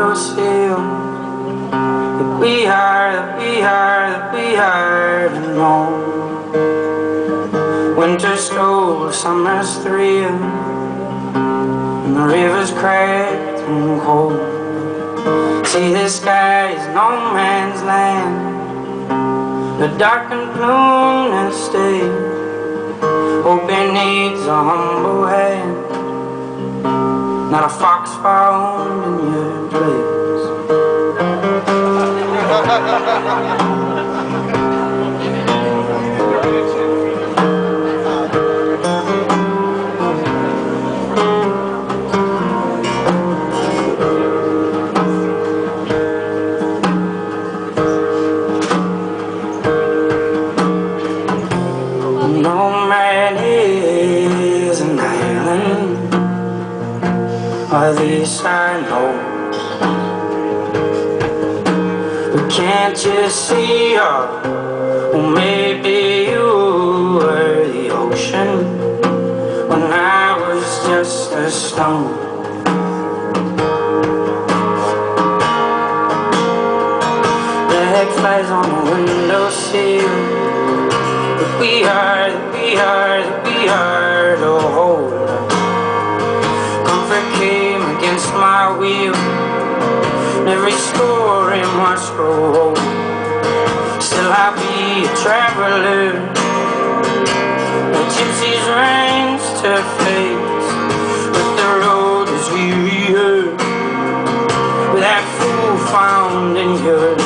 windowsill. That we are to know. Winter stole, summer's thrill, and the river's cracked and cold. See, the sky is no man's land, the dark and plumed state. Hope it needs a humble hand, not a fox found in your place. No man is an island, or this I know. But can't you see, or maybe you were the ocean when I was just a stone. The heck flies on the windowsill. We are to hold. Comfort came against my will, and every story must grow old. Still I'll be a traveler, a gypsy's range to face, but the road is weary, with that fool found in your